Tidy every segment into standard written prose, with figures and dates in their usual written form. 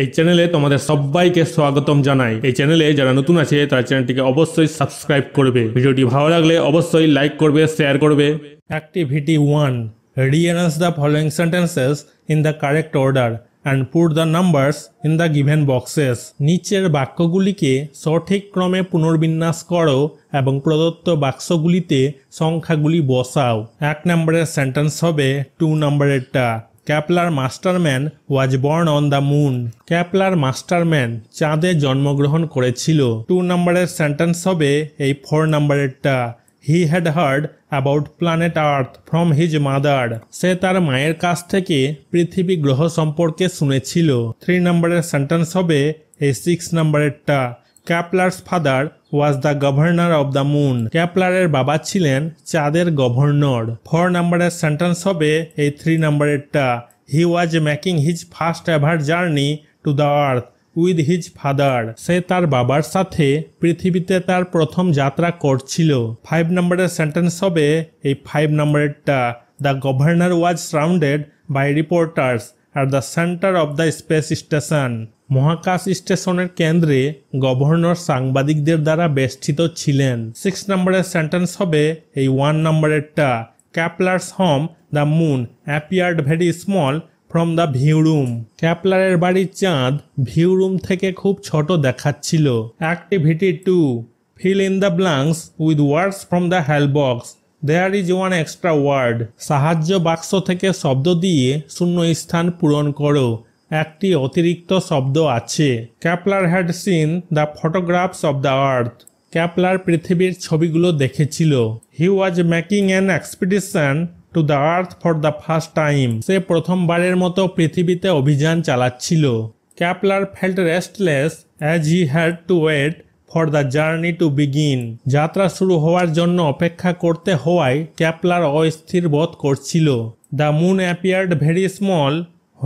এই চ্যানেলে তোমাদের সবাইকে স্বাগতম জানাই। এই চ্যানেলে যারা নতুন আছে তারা চ্যানেলটিকে অবশ্যই সাবস্ক্রাইব করবে। ভিডিওটি ভালো লাগলে অবশ্যই লাইক করবে, শেয়ার করবে। Activity 1, rearrange the following sentences in the correct order and put the numbers in the given boxes. নিচের বাক্যগুলিকে সঠিক ক্রমে পুনর্বিন্যাস করো এবং প্রদত্ত বাক্সগুলিতে সংখ্যাগুলি বসাও। 1 নম্বরের সেন্টেন্স হবে 2 নম্বরেরটা। Kepler Masterman was born on the moon. Kepler Masterman চাঁদে জন্মগ্রহণ করেছিল। 2 নম্বরের সেন্টেন্স হবে এই 4 নম্বরেরটা। He had heard about planet Earth from his mother. সে তার মায়ের কাছ থেকে পৃথিবী গ্রহ সম্পর্কে শুনেছিল। 3 নম্বরের সেন্টেন্স হবে এই 6 নম্বরেরটা। Kepler's father was the governor of the moon. ক্যাপলারের বাবা ছিলেন চাঁদের গভর্নর। 4 নম্বরের সেন্টেন্স হবে এই 3 নম্বরেরটা। He was making his first ever journey to the earth with his father. সে তার বাবার সাথে পৃথিবীতে তার প্রথম যাত্রা করছিল। 5 নম্বরের সেন্টেন্স হবে এই 5 নম্বরেরটা। The governor was surrounded by reporters at the centre of the space station. মহাকাশ স্টেশনের কেন্দ্রে গভর্নর সাংবাদিকদের দ্বারা বেষ্টিত ছিলেন। 6 নম্বরের সেন্টেন্স হবে এই 1 নম্বরেরটা। Kepler's home the moon appeared very small from the view room. ক্যাপলারের বাড়ির চাঁদ ভিউ রুম থেকে খুব ছোট দেখাচ্ছিল। Activity 2, fill in the blanks with words from the help box. There is one extra word. সাহায্য বাক্স থেকে শব্দ দিয়ে শূন্য স্থান পূরণ করো। একটি অতিরিক্ত শব্দ আছে। Kepler had seen the photographs of the earth. Kepler পৃথিবীর ছবিগুলো দেখেছিল। He was making an expedition to the earth for the first time. সে প্রথমবারের মতো পৃথিবীতে অভিযান চালাচ্ছিল। Kepler felt restless as he had to wait for the journey to begin. যাত্রা শুরু হওয়ার জন্য অপেক্ষা করতে হওয়ায় ক্যাপলার অস্থির বোধ করছিল। The moon appeared very small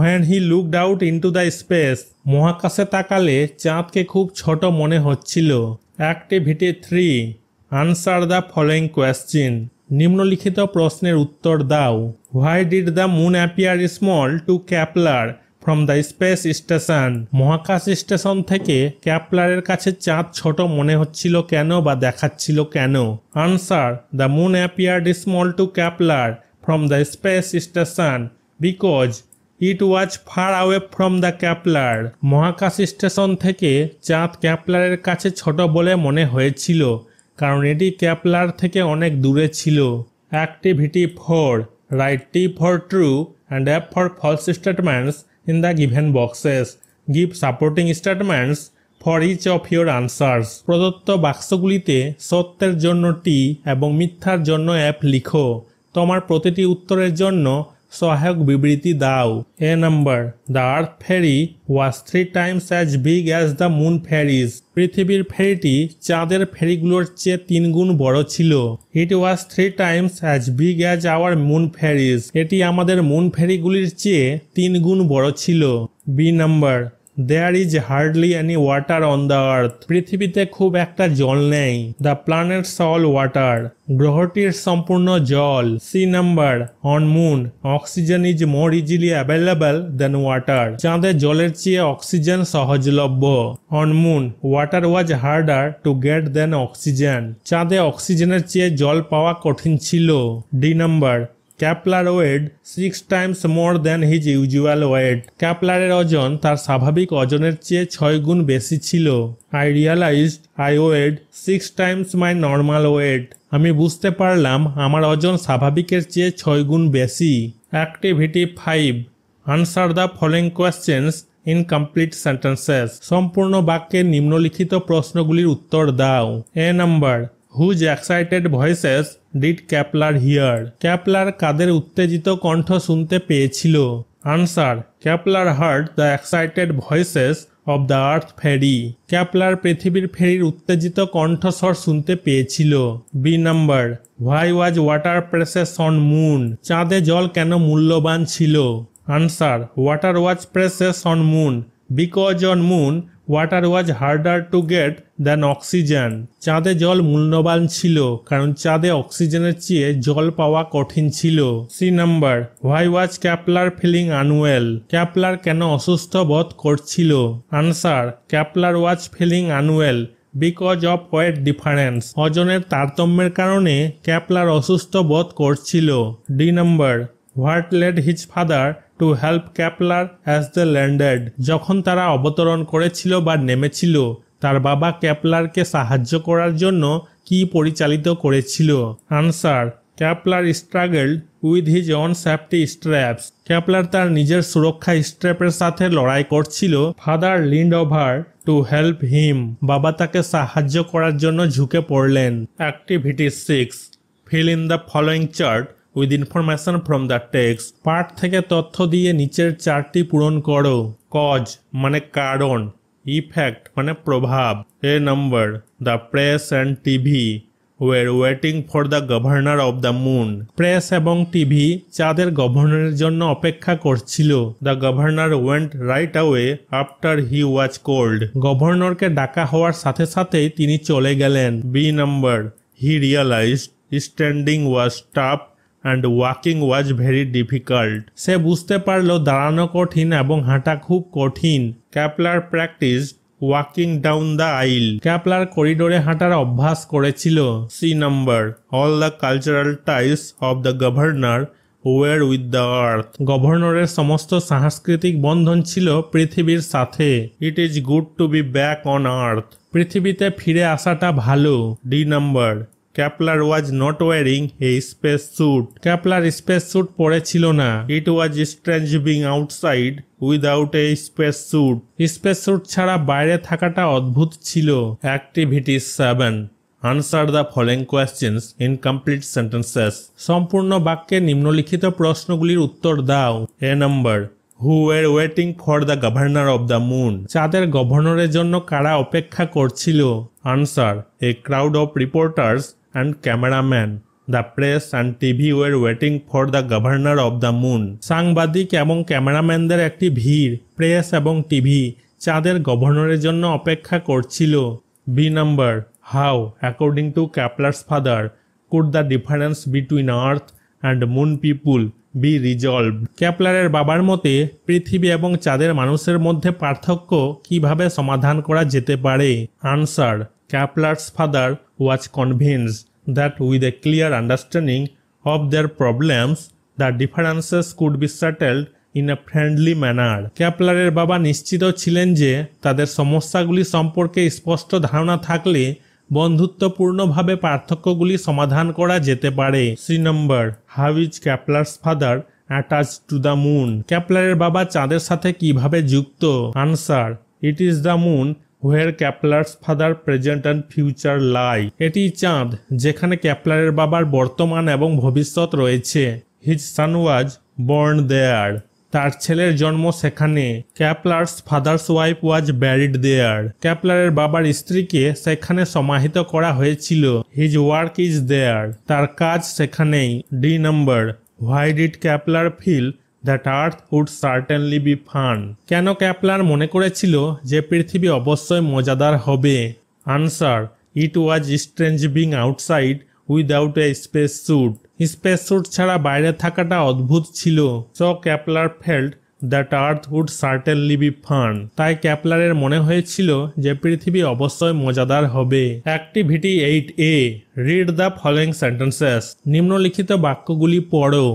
when he looked out into the space. মহাকাশে তাকালে চাঁদকে খুব ছোট মনে হচ্ছিল। Activity 3, answer the following question. নিম্নলিখিত প্রশ্নের উত্তর দাও। Why did the moon appear small to Kepler from the space station? মহাকাশ স্টেশন থেকে ক্যাপলারের কাছে চাঁদ ছোট মনে হচ্ছিল কেন বা দেখাচ্ছিল কেন? Answer, the moon appeared small to Kepler from the space station because it was far away from the Kepler. মহাকাশ স্টেশন থেকে চাঁদ ক্যাপলারের কাছে ছোট বলে মনে হয়েছিল কারণ এটি ক্যাপলার থেকে অনেক দূরে ছিল। Activity 4, write T for true and F for false statements in the given boxes. Give supporting statements for each of your answers. প্রদত্ত বাক্সগুলিতে সত্যের জন্য টি এবং মিথ্যার জন্য এফ লিখো। তোমার প্রতিটি উত্তরের জন্য সহায়ক বিবৃতি দাও। A number, the earth ferry was 3 times as big as the moon ferries. পৃথিবীর ফেরিটি চাঁদের ফেরিগুলোর চেয়ে 3 গুণ বড় ছিল। It was 3 times as big as our moon ferries. এটি আমাদের মুন ফেরিগুলির চেয়ে 3 গুণ বড় ছিল। B number, there is hardly any water on the earth. পৃথিবীতে খুব একটা জল নেই। The planet's all water. গ্রহটির সম্পূর্ণ জল। C number, on moon oxygen is more easily available than water. চাঁদে জলের চেয়ে অক্সিজেন সহজলভ্য। On moon water was harder to get than oxygen. চাঁদে অক্সিজেনের চেয়ে জল পাওয়া কঠিন ছিল। D number, Kepler weighed 6 times more than his usual weight. ক্যাপলারের ওজন তার স্বাভাবিক ওজনের চেয়ে 6 গুণ বেশি ছিল। I realized I weighed 6 times my normal weight. আমি বুঝতে পারলাম আমার ওজন স্বাভাবিকের চেয়ে 6 গুণ বেশি। Activity 5, answer the following questions in complete sentences. সম্পূর্ণ বাক্যের নিম্নলিখিত প্রশ্নগুলির উত্তর দাও। A number, whose excited voices did Kepler hear? Kepler কাদের উত্তেজিত কণ্ঠ শুনতে পেয়েছিল? Answer, Kepler heard the excited voices of the earth ferry. Kepler পৃথিবীর ফেরির উত্তেজিত কণ্ঠস্বর শুনতে পেয়েছিল। B number, why was water precious on moon? চাঁদে জল কেন মূল্যবান ছিল? Answer, water was precious on moon because on moon water was harder to gate than oxygen. চাঁদে জল মূল্যবান ছিল কারণ চাঁদে অক্সিজেনের চেয়ে জল পাওয়া কঠিন ছিল। C number, why was Kepler feeling unwell? ক্যাপলার কেন অসুস্থ বোধ করছিল? Answer, Kepler was feeling unwell because of weight difference. ওজনের তারতম্যের কারণে ক্যাপলার অসুস্থ বোধ করছিল। D number, what led his father to help Kepler as they landed? যখন তারা অবতরণ করেছিল বা নেমেছিল তার বাবা ক্যাপলারকে সাহায্য করার জন্য কি পরিচালিত করেছিল? Answer, Kepler struggled with his own safety straps. Kepler তার নিজের সুরক্ষা স্ট্র্যাপের সাথে লড়াই করছিল। Father leaned over to help him. বাবা তাকে সাহায্য করার জন্য ঝুঁকে পড়লেন। Activity 6, fill in the following chart with information from the text. পাঠ থেকে তথ্য দিয়ে নিচের চার্টটি পূরণ করো। কজ মানে কারণ, ইফেক্ট মানে প্রভাব। A number, the press and TV were waiting for the governor of the moon. Press এবং টিভি চাঁদের গভর্নরের জন্য অপেক্ষা করছিল। The governor went right away after he was called. গভর্নরকে ডাকা হওয়ার সাথে সাথেই তিনি চলে গেলেন। B number, he realised standing was tough and walking was very difficult. সে বুঝতে পারলো দাঁড়ানো কঠিন এবং হাঁটা খুব কঠিন। Kepler practise walking down the আইল। ক্যাপলার করিডোরে হাঁটার অভ্যাস করেছিল। C number, all the cultural ties of the governor were with the earth. গভর্নরের সমস্ত সাংস্কৃতিক বন্ধন ছিল পৃথিবীর সাথে। It is good to be back on earth. পৃথিবীতে ফিরে আসাটা ভালো। D number, Kepler was not wearing a space suit. Kepler space suit পরেছিল না। It was strange being outside without a space suit. Space suit ছাড়া বাইরে থাকাটা অদ্ভুত ছিল। Activity 7, answer the following questions in complete sentences. সম্পূর্ণ বাক্যে নিম্নলিখিত প্রশ্নগুলির উত্তর দাও। A number, who were waiting for the governor of the moon? চাঁদের গভর্নরের জন্য কারা অপেক্ষা করছিল? Answer, a crowd of reporters and cameraman. The press and TV were waiting for the governor of the moon. সাংবাদিক এবং ক্যামেরাম্যানদের একটি ভিড় প্রেস এবং টিভি চাঁদের গভর্নরের জন্য অপেক্ষা করছিল। B number, how according to Kepler's father could the difference between earth and moon people be resolved? ক্যাপলারের বাবার মতে পৃথিবী এবং চাঁদের মানুষের মধ্যে পার্থক্য কিভাবে সমাধান করা যেতে পারে? Answer, Kepler's father was convinced that with a clear understanding of their problems, the differences could be settled in a friendly manner. ক্যাপলারের বাবা নিশ্চিত ছিলেন যে তাদের সমস্যাগুলি সম্পর্কে স্পষ্ট ধারণা থাকলে বন্ধুত্বপূর্ণভাবে পার্থক্যগুলি সমাধান করা যেতে পারে। C number, how is Kepler's father attach to the moon? ক্যাপলারের বাবা চাঁদের সাথে কিভাবে যুক্ত? Answer, it is the moon where Kepler's father present and future lie. এটি চাঁদ যেখানে ক্যাপলারের বাবার বর্তমান এবং ভবিষ্যৎ রয়েছে। His son was born there. তার ছেলের জন্ম সেখানে। Kepler's father's wife was buried there. ক্যাপলারের বাবার স্ত্রীকে সেখানে সমাহিত করা হয়েছিল। His work is there. তার কাজ সেখানেই। D number, why did Kepler feel that earth would certainly be fun? কেন ক্যাপলার মনে করেছিল যে পৃথিবী অবশ্যই মজাদার হবে? Answer, it was strange being outside without a space suit. Space suit ছাড়া বাইরে থাকাটা অদ্ভুত ছিল। So Kepler felt that earth would certainly be fun. তাই ক্যাপলারের মনে হয়েছিল যে পৃথিবী অবশ্যই মজাদার হবে। Activity 8A, read the following sentences. নিম্নলিখিত বাক্যগুলি পড়ো।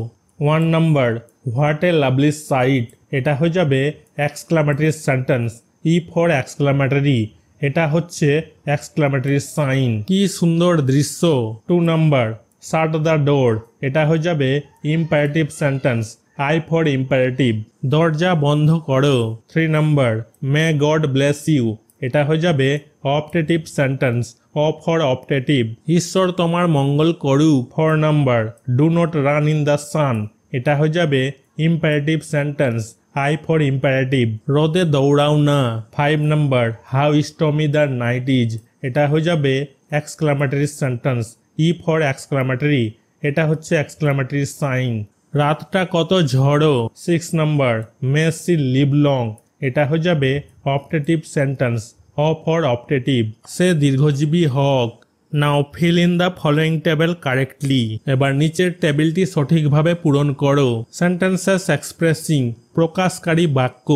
1 number, what a lovely sight. এটা হয়ে যাবে exclamatory sentence. E for exclamatory, এটা হচ্ছে এক্সক্লামেটরি সাইন। কি সুন্দর দৃশ্য। 2 নাম্বার, শাট দ্য ডোর। এটা হয়ে যাবে imperative sentence. I for imperative, দরজা বন্ধ করো। 3 number, may God bless you. এটা হয়ে যাবে optative sentence. O for optative, ঈশ্বর তোমার মঙ্গল করুক। 4 number, do not run in the sun. এটা হয়ে যাবে imperative sentence. I for imperative, রোদে দৌড়াও না। 5 number, how stormy the night is. এটা হয়ে যাবে exclamatory sentence. E for exclamatory, এটা হচ্ছে এক্সক্লামেটরি সাইন। রাতটা কত ঝড়ো। 6 number, may she live long. এটা হয়ে যাবে optative sentence. O for optative, সে দীর্ঘজীবী হোক। Now fill in the following table correctly. এবার নিচের টেবিলটি সঠিকভাবে পূরণ করো। সেন্টেন্সেস এক্সপ্রেসিং প্রকাশকারী বাক্য।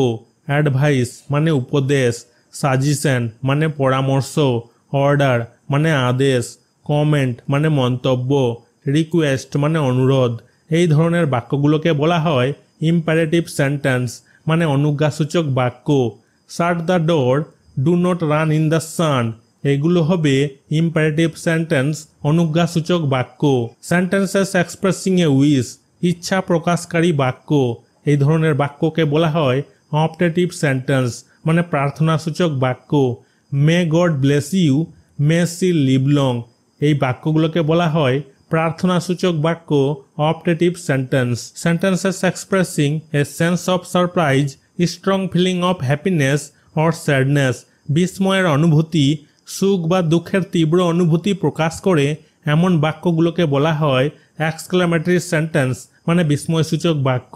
অ্যাডভাইস মানে উপদেশ, সাজেশন মানে পরামর্শ, অর্ডার মানে আদেশ, কমেন্ট মানে মন্তব্য, রিকোয়েস্ট মানে অনুরোধ। এই ধরনের বাক্যগুলোকে বলা হয় ইম্পারেটিভ সেন্টেন্স মানে অনুজ্ঞাসূচক বাক্য। শাট the door, do not run in the সান, এগুলো হবে ইম্পারেটিভ সেন্টেন্স অনুজ্ঞাসূচক বাক্য। সেন্টেন্সেস এক্সপ্রেসিং এ উইশ ইচ্ছা প্রকাশকারী বাক্য। এই ধরনের বাক্যকে বলা হয় অপটেটিভ সেন্টেন্স মানে প্রার্থনাসূচক বাক্য। May God bless you, may she live long, এই বাক্যগুলোকে বলা হয় প্রার্থনাসূচক বাক্য optative sentence. Sentences expressing a sense of surprise, strong feeling of happiness or sadness, বিস্ময়ের অনুভূতি, সুখ বা দুঃখের তীব্র অনুভূতি প্রকাশ করে এমন বাক্যগুলোকে বলা হয় এক্সক্লামেটরি সেন্টেন্স মানে বিস্ময়সূচক বাক্য।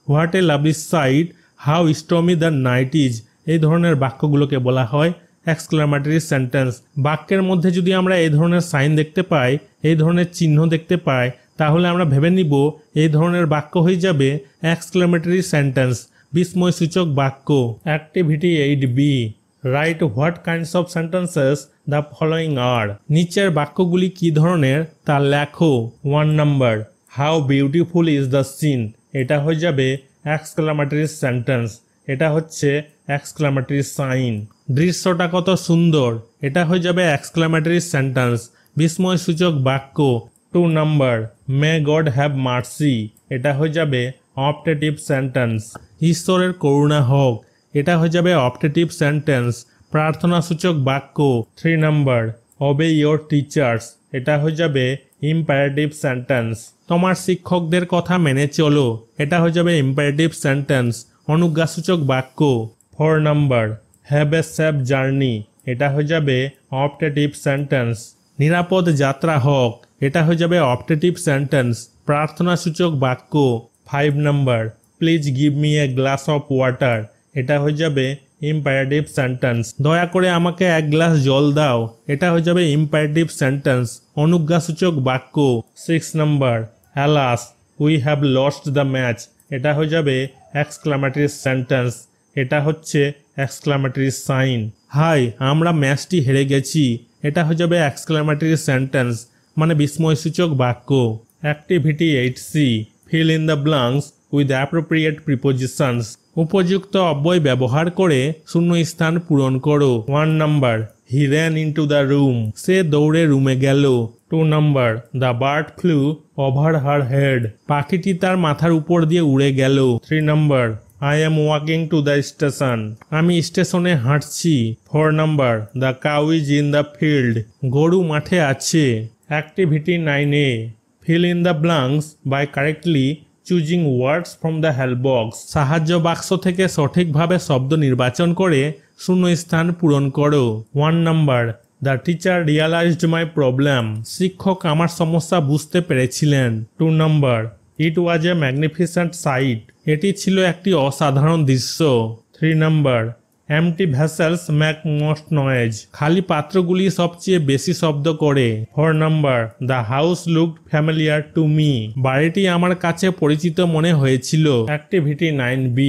What a lovely sight, how stormy the night is, এই ধরনের বাক্যগুলোকে বলা হয় এক্সক্লামেটরি সেন্টেন্স। বাক্যের মধ্যে যদি আমরা এই ধরনের সাইন দেখতে পাই, এই ধরনের চিহ্ন দেখতে পাই, তাহলে আমরা ভেবে নিব এই ধরনের বাক্য হয়ে যাবে এক্সক্লামেটরি সেন্টেন্স বিস্ময়সূচক বাক্য। Activity 8B, write what kinds of sentences the following are. নিচের বাক্যগুলি কি ধরনের তা লেখো। 1 number, how beautiful is the scene, এটা হয়ে যাবে এক্সক্লামেটরি সেন্টেন্স, এটা হচ্ছে এক্সক্লামেটরি সাইন। দৃশ্যটা কত সুন্দর, এটা হয়ে যাবে এক্সক্লামেটরি সেন্টেন্স বিস্ময়সূচক বাক্য। 2 number, may God have mercy, এটা হয়ে যাবে অপটেটিভ সেন্টেন্স। ঈশ্বরের করুণা হোক, এটা হয়ে যাবে অপটেটিভ সেন্টেন্স প্রার্থনাসূচক বাক্য। 3 নাম্বার, ওবে ইয়োর টিচার্স, এটা হয়ে যাবে ইম্পারেটিভ সেন্টেন্স। তোমার শিক্ষকদের কথা মেনে চলো, এটা হয়ে যাবে ইম্পারেটিভ সেন্টেন্স অনুজ্ঞাসূচক বাক্য। 4 number, have a safe journey, এটা হয়ে যাবে অপটেটিভ সেন্টেন্স। নিরাপদ যাত্রা হোক, এটা হয়ে যাবে অপটেটিভ সেন্টেন্স প্রার্থনাসূচক বাক্য। 5 number, please give me a glass of water, এটা হয়ে যাবে ইম্পারেটিভ সেন্টেন্স। দয়া করে আমাকে এক গ্লাস জল দাও, এটা হয়ে যাবে ইম্পারেটিভ সেন্টেন্স অনুজ্ঞাসূচক বাক্য। 6 number, alas we have lost the match, এটা হয়ে যাবে এক্সক্লামেটরি সেন্টেন্স, এটা হচ্ছে এক্সক্লামেটরি সাইন। হাই আমরা ম্যাচটি হেরে গেছি, এটা হয়ে যাবে এক্সক্লামেটরি সেন্টেন্স মানে বিস্ময়সূচক বাক্য। Activity 8C, fill in the blanks with appropriate prepositions, উপযুক্ত অব্যয় ব্যবহার করে শূন্যস্থান পূরণ করো। 1 number, he ran into the room, সে দৌড়ে রুমে গেল। 2 number, the bird flew over her head, পাখিটি তার মাথার উপর দিয়ে উড়ে গেল। 3 number, I am walking to the station, আমি স্টেশনে হাঁটছি। 4 number, the cow is in the field, গরু মাঠে আছে। Activity 9A, feel in the blanks by correctly choosing words from the help box, সাহায্য বাক্স থেকে সঠিকভাবে শব্দ নির্বাচন করে শূন্যস্থান পূরণ করো। 1 number, the teacher realised my problem, শিক্ষক আমার সমস্যা বুঝতে পেরেছিলেন। 2 number, it was a magnificent sight, এটি ছিল একটি অসাধারণ দৃশ্য। 3 number, empty vessels make most noise, খালি পাত্রগুলি সবচেয়ে বেশি শব্দ করে। 4 number, the house looked familiar to me, বাড়িটি আমার কাছে পরিচিত মনে হয়েছিল। Activity 9B,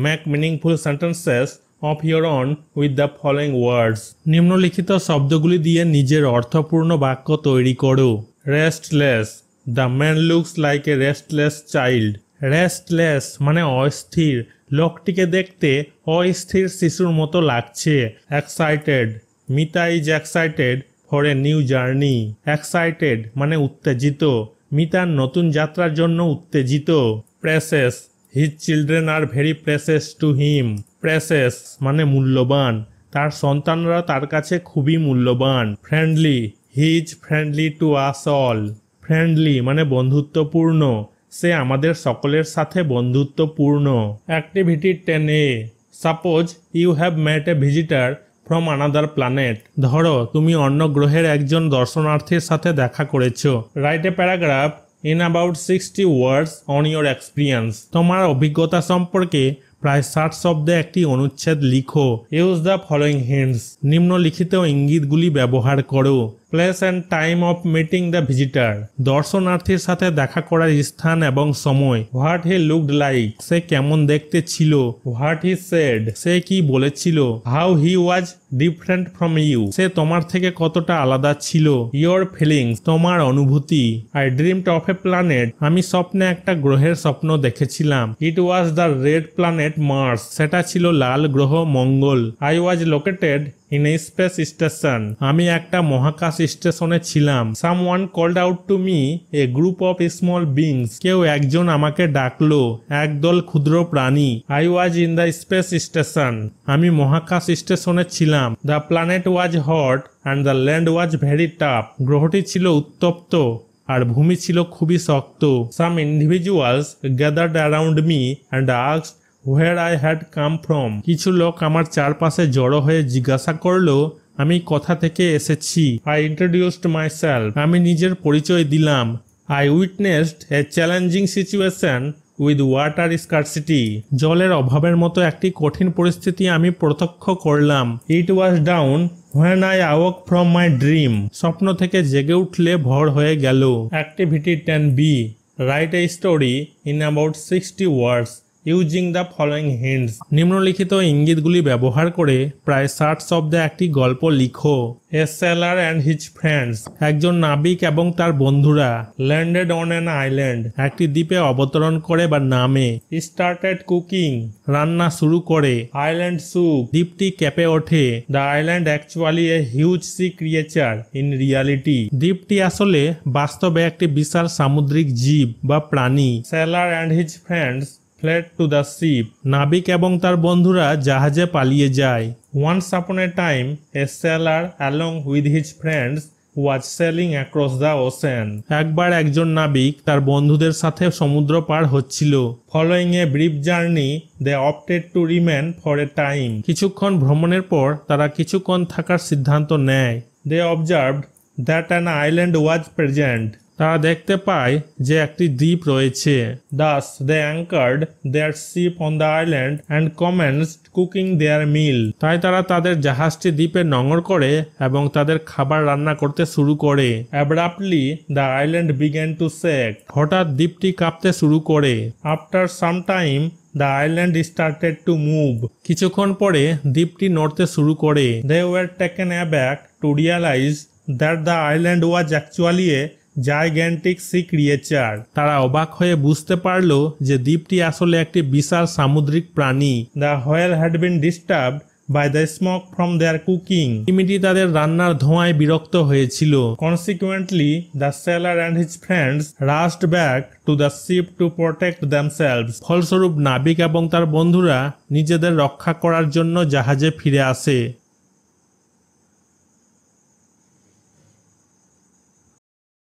make meaningful sentences of your own with the following words, নিম্নলিখিত শব্দগুলি দিয়ে নিজের অর্থপূর্ণ বাক্য তৈরি করো। Restless, the man looks like a restless child, restless মানে অস্থির, লোকটিকে দেখতে অস্থির শিশুর মতো লাগছে। Excited, Mita is excited for a new journey, excited মানে উত্তেজিত, মিতার নতুন যাত্রার জন্য উত্তেজিত। Process, his children are very process to him, process মানে মূল্যবান, তার সন্তানরা তার কাছে খুবই মূল্যবান। Friendly, he is friendly to us all, friendly মানে বন্ধুত্বপূর্ণ, সে আমাদের সকলের সাথে বন্ধুত্বপূর্ণ। Activity 10A, suppose you have met a visitor from another planet, ধরো তুমি অন্য গ্রহের একজন দর্শনার্থীর সাথে দেখা করেছো। Write a paragraph in about 60 words on your experience, তোমার অভিজ্ঞতা সম্পর্কে প্রায় 60 শব্দে একটি অনুচ্ছেদ লিখো। ইউজ দ্য ফলোইং হিন্টস, নিম্নলিখিত ইঙ্গিতগুলি ব্যবহার করো। Place and time of meeting the visitor, দর্শনার্থীর সাথে দেখা করার স্থান এবং সময়। হোয়াট হি লুকড লাইক, সে কেমন দেখতে ছিল। হোয়াট হি সেড, সে কি বলেছিল। How he was different from you, সে তোমার থেকে কতটা আলাদা ছিল। ইয়োর ফিলিংস, তোমার অনুভূতি। I dreamed of a planet, আমি স্বপ্নে একটা গ্রহের স্বপ্ন দেখেছিলাম। It was the red planet Mars, সেটা ছিল লাল গ্রহ মঙ্গল। I was located in a space station, আমি একটা মহাকাশ স্টেশনে ছিলাম। Someone called out to me a group of small beings, কেউ একজন আমাকে ডাকলো, একদল ক্ষুদ্র প্রাণী। I was in the space station, আমি মহাকাশ স্টেশনে ছিলাম। The planet was hot and the land was very tough, গ্রহটি ছিল উত্তপ্ত আর ভূমি ছিল খুবই শক্ত। Some individuals gathered around me and asked where I had come from, কিছু লোক আমার চারপাশে জড়ো হয়ে জিজ্ঞাসা করলো আমি কোথা থেকে এসেছি। আই ইন্ট্রোডিউসড মাইসেলফ, আমি নিজের পরিচয় দিলাম। I witnessed a challenging situation with water scarcity, জলের অভাবের মতো একটি কঠিন পরিস্থিতি আমি প্রত্যক্ষ করলাম। It was dawn when I awake from my dream, স্বপ্ন থেকে জেগে উঠলে ভোর হয়ে গেল। Activity 10B, write a story in about 60 words using the following hints, নিম্নলিখিত ইঙ্গিতগুলি ব্যবহার করে প্রায় 60 শব্দে একটি গল্প লিখো। এ সেলার অ্যান্ড হিজ ফ্রেন্ডস, একজন নাবিক এবং তার বন্ধুরা। ল্যান্ডেড অন অ্যান আইল্যান্ড, একটি দ্বীপে অবতরণ করে বা নামে। স্টার্টেড কুকিং, রান্না শুরু করে। আইল্যান্ড সুক, দ্বীপটি কেঁপে ওঠে। The island actually a huge sea creature in reality, দ্বীপটি আসলে বাস্তবে একটি বিশাল সামুদ্রিক জীব বা প্রাণী। Sailor and his friends fled to the ship, নাবিক এবং তার বন্ধুরা জাহাজে পালিয়ে যায়। Once upon a time, a sailor along with his friends was sailing across the ocean. একবার একজন নাবিক তার বন্ধুদের সাথে সমুদ্র পার হচ্ছিল। Following a brief journey, they opted to remain for a time. কিছুক্ষণ ভ্রমণের পর তারা কিছুক্ষণ থাকার সিদ্ধান্ত নেয়। They observed that an island was present. তারা দেখতে পায় যে একটি দ্বীপ রয়েছে। Thus they anchored their ship on the island and commenced cooking their meal. তাই তারা তাদের জাহাজটি দ্বীপে নোঙর করে এবং তাদের খাবার রান্না করতে শুরু করে। Abruptly the island began to shake. হঠাৎ দ্বীপটি কাঁপতে শুরু করে। After some time the island started to move. কিছুক্ষণ পরে দ্বীপটি নড়তে শুরু করে। They were taken aback to realize that the island was actually a gigantic sea creature, তারা অবাক হয়ে বুঝতে পারল যে দ্বীপটি আসলে একটি বিশাল সামুদ্রিক প্রাণী। The whale had been disturbed by the smoke from their cooking, তিমিটি তাদের রান্নার ধোঁয়ায় বিরক্ত হয়েছিল। Consequently the sailor and his friends rushed back to the ship to protect themselves, ফলস্বরূপ নাবিক এবং তার বন্ধুরা নিজেদের রক্ষা করার জন্য জাহাজে ফিরে আসে।